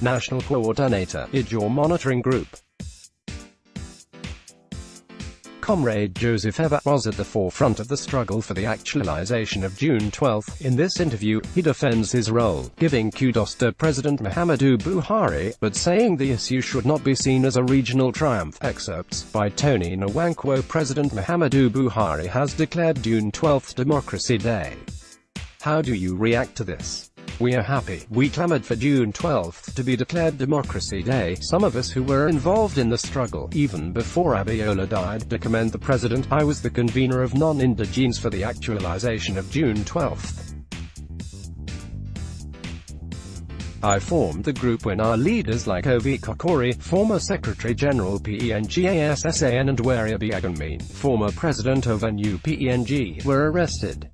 National Coordinator, IDJOR Monitoring Group. Comrade Joseph Evah was at the forefront of the struggle for the actualization of June 12. In this interview, he defends his role, giving kudos to President Muhammadu Buhari, but saying the issue should not be seen as a regional triumph. Excerpts by Tony Nwankwo. President Muhammadu Buhari has declared June 12 Democracy Day. How do you react to this? We are happy. We clamored for June 12 to be declared Democracy Day. Some of us who were involved in the struggle, even before Abiola died, to commend the president. I was the convener of non-indigenes for the actualization of June 12. I formed the group when our leaders like Evah Kokori, former Secretary General PNGASSAN, and Waria Biaganmin, former president of NUPENG, were arrested.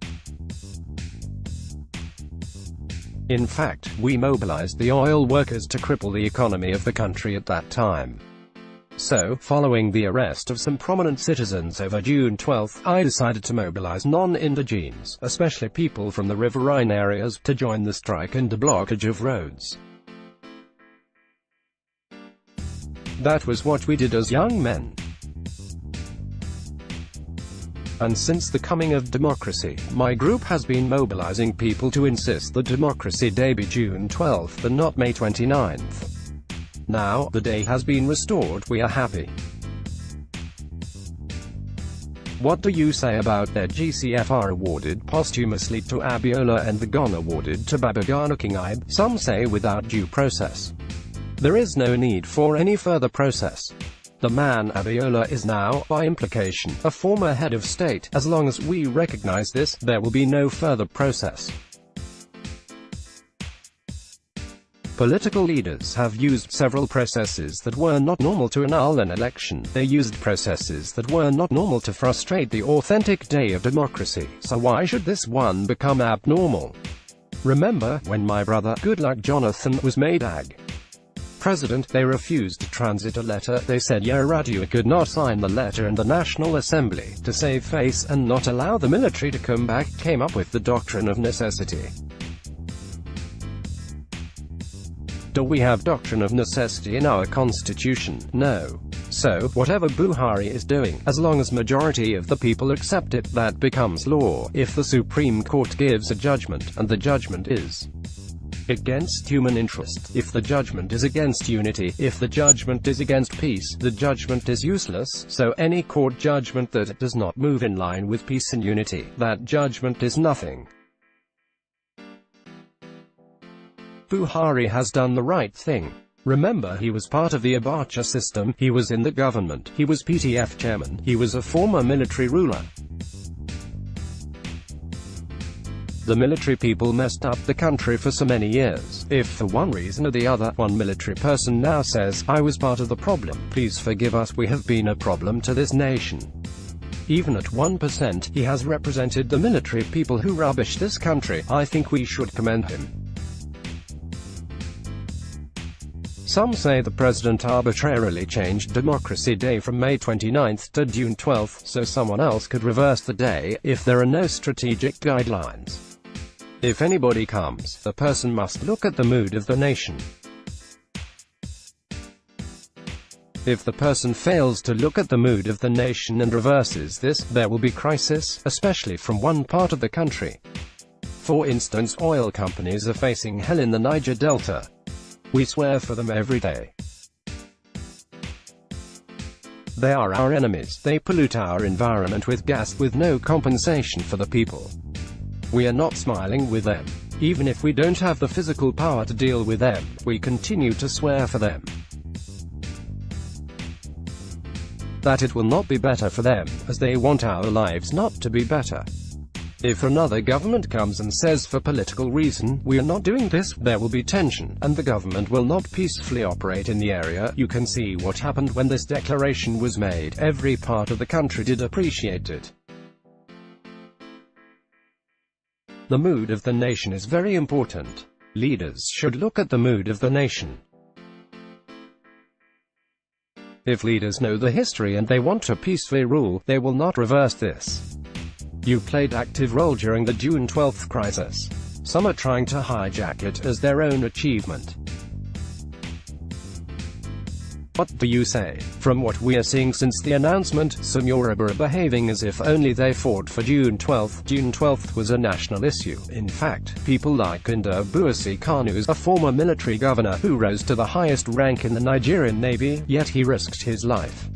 In fact, we mobilized the oil workers to cripple the economy of the country at that time. So, following the arrest of some prominent citizens over June 12, I decided to mobilize non-indigenes, especially people from the riverine areas, to join the strike and blockage of roads. That was what we did as young men. And since the coming of democracy, my group has been mobilizing people to insist that Democracy Day be June 12 and not May 29th. Now, the day has been restored, we are happy. What do you say about their GCFR awarded posthumously to Abiola and the GON awarded to Babagana Kingibe? Some say without due process. There is no need for any further process. The man Abiola is now, by implication, a former head of state. As long as we recognize this, there will be no further process. Political leaders have used several processes that were not normal to annul an election. They used processes that were not normal to frustrate the authentic day of democracy. So why should this one become abnormal? Remember, when my brother, Goodluck Jonathan, was made AG president, they refused to transit a letter. They said Yar'Adua could not sign the letter, and the National Assembly, to save face and not allow the military to come back, came up with the doctrine of necessity. Do we have doctrine of necessity in our constitution? No. So, whatever Buhari is doing, as long as majority of the people accept it, that becomes law. If the Supreme Court gives a judgment, and the judgment is against human interest, if the judgment is against unity, if the judgment is against peace, the judgment is useless. So any court judgment that does not move in line with peace and unity, that judgment is nothing. Buhari has done the right thing. Remember, he was part of the Abacha system, he was in the government, he was PTF chairman, he was a former military ruler. The military people messed up the country for so many years. If for one reason or the other, one military person now says, I was part of the problem, please forgive us, we have been a problem to this nation. Even at 1%, he has represented the military people who rubbish this country. I think we should commend him. Some say the president arbitrarily changed Democracy Day from May 29 to June 12, so someone else could reverse the day, if there are no strategic guidelines. If anybody comes, the person must look at the mood of the nation. If the person fails to look at the mood of the nation and reverses this, there will be crisis, especially from one part of the country. For instance, oil companies are facing hell in the Niger Delta. We swear for them every day. They are our enemies. They pollute our environment with gas, with no compensation for the people. We are not smiling with them. Even if we don't have the physical power to deal with them, we continue to swear for them. That it will not be better for them, as they want our lives not to be better. If another government comes and says for political reason, we are not doing this, there will be tension, and the government will not peacefully operate in the area. You can see what happened when this declaration was made. Every part of the country did appreciate it. The mood of the nation is very important. Leaders should look at the mood of the nation. If leaders know the history and they want to peacefully rule, they will not reverse this. You played active role during the June 12 crisis. Some are trying to hijack it as their own achievement. What do you say? From what we are seeing since the announcement, some Yoruba are behaving as if only they fought for June 12th. June 12th was a national issue. In fact, people like Ndubuisi Kanu, a former military governor who rose to the highest rank in the Nigerian Navy, yet he risked his life.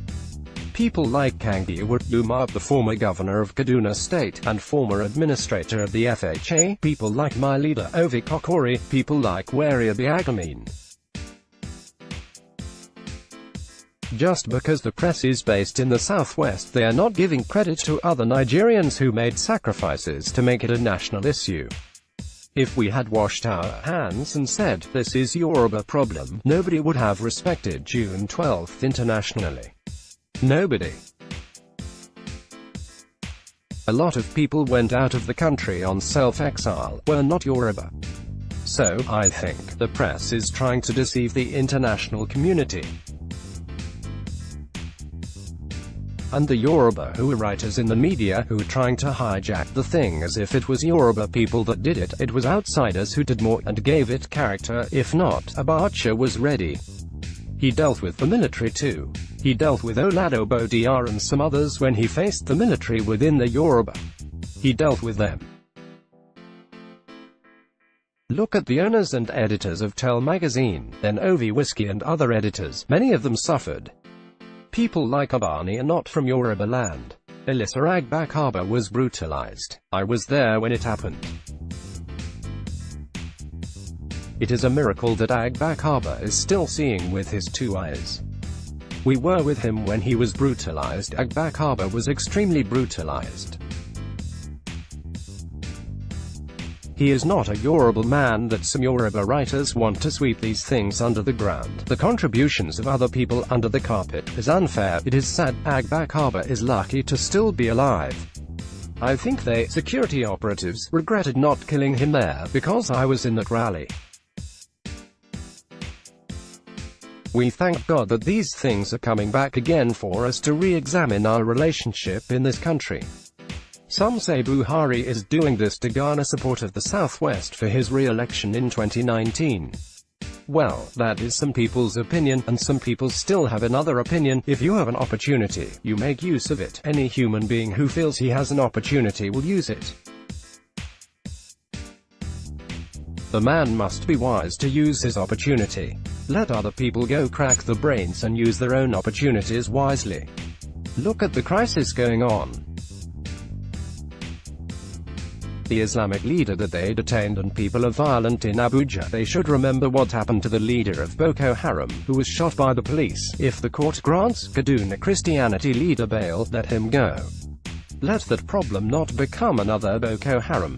People like Kangiwa Umar, the former governor of Kaduna State, and former administrator of the FHA, people like my leader Evah Kokori, people like Wari Abiagamin. Just because the press is based in the southwest, they are not giving credit to other Nigerians who made sacrifices to make it a national issue. If we had washed our hands and said, this is Yoruba problem, nobody would have respected June 12th internationally. Nobody. A lot of people went out of the country on self-exile, were not Yoruba. So, I think, the press is trying to deceive the international community. And the Yoruba who are writers in the media who are trying to hijack the thing as if it was Yoruba people that did it. It was outsiders who did more and gave it character. If not, Abacha was ready. He dealt with the military too. He dealt with Oladobo Dr and some others when he faced the military within the Yoruba. He dealt with them. Look at the owners and editors of Tell magazine, then Ovi Whiskey and other editors, many of them suffered. People like Abani are not from Yoruba land. Olisa Agbakoba was brutalized. I was there when it happened. It is a miracle that Agbakoba is still seeing with his two eyes. We were with him when he was brutalized. Agbakoba was extremely brutalized. He is not a Yoruba man that some Yoruba writers want to sweep these things under the ground. The contributions of other people under the carpet is unfair. It is sad. Agbakoba is lucky to still be alive. I think they, security operatives, regretted not killing him there, because I was in that rally. We thank God that these things are coming back again for us to re-examine our relationship in this country. Some say Buhari is doing this to garner support of the Southwest for his re-election in 2019. Well, that is some people's opinion, and some people still have another opinion. If you have an opportunity, you make use of it. Any human being who feels he has an opportunity will use it. The man must be wise to use his opportunity. Let other people go crack the brains and use their own opportunities wisely. Look at the crisis going on. The Islamic leader that they detained, and people are violent in Abuja. They should remember what happened to the leader of Boko Haram, who was shot by the police. If the court grants Kaduna Christianity leader bail, let him go. Let that problem not become another Boko Haram.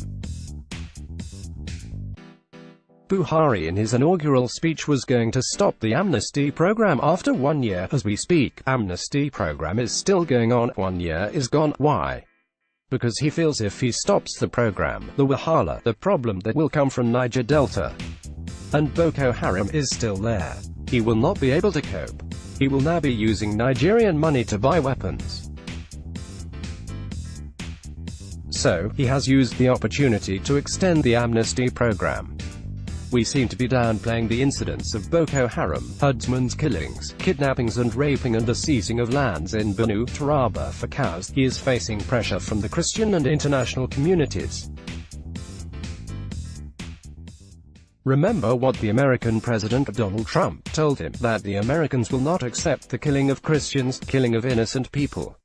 Buhari in his inaugural speech was going to stop the amnesty program after 1 year. As we speak, amnesty program is still going on. 1 year is gone. Why? Because he feels if he stops the program, the Wahala, the problem that will come from Niger Delta, and Boko Haram is still there. He will not be able to cope. He will now be using Nigerian money to buy weapons. So, he has used the opportunity to extend the amnesty program. We seem to be downplaying the incidents of Boko Haram, herdsmen's killings, kidnappings and raping and the seizing of lands in Benue, Taraba for cows. He is facing pressure from the Christian and international communities. Remember what the American President Donald Trump told him, that the Americans will not accept the killing of Christians, killing of innocent people.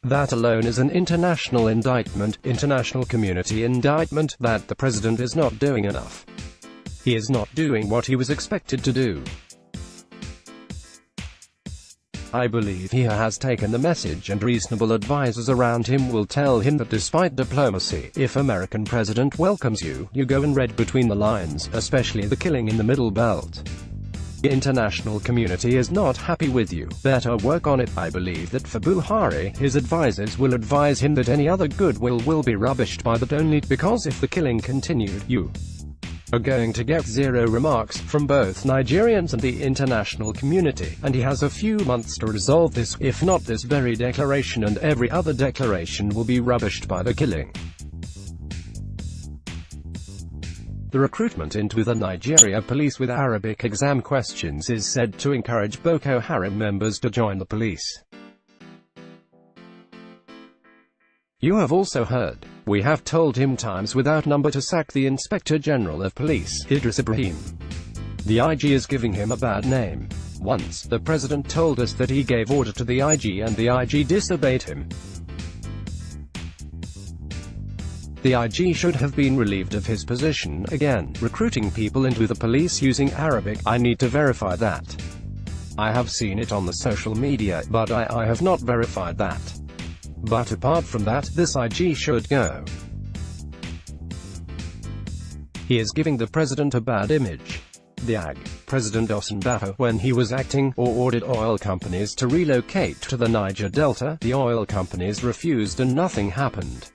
That alone is an international indictment, international community indictment, that the president is not doing enough. He is not doing what he was expected to do. I believe he has taken the message, and reasonable advisors around him will tell him that despite diplomacy, if American president welcomes you, you go and read between the lines, especially the killing in the Middle Belt. The international community is not happy with you. Better work on it. I believe that for Buhari, his advisors will advise him that any other goodwill will be rubbished by that only, because if the killing continued, you are going to get zero remarks from both Nigerians and the international community, and he has a few months to resolve this. If not, this very declaration and every other declaration will be rubbished by the killing. The recruitment into the Nigeria police with Arabic exam questions is said to encourage Boko Haram members to join the police. You have also heard, we have told him times without number to sack the Inspector General of Police, Idris Ibrahim. The IG is giving him a bad name. Once, the president told us that he gave order to the IG and the IG disobeyed him. The IG should have been relieved of his position. Again, recruiting people into the police using Arabic, I need to verify that. I have seen it on the social media, but I have not verified that. But apart from that, this IG should go. He is giving the president a bad image. The AG, President Osunbajo, when he was acting, or ordered oil companies to relocate to the Niger Delta, the oil companies refused and nothing happened.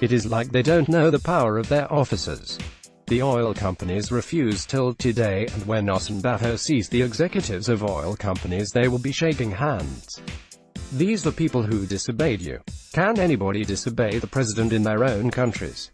It is like they don't know the power of their officers. The oil companies refuse till today, and when Osunbajo sees the executives of oil companies they will be shaking hands. These are people who disobeyed you. Can anybody disobey the president in their own countries?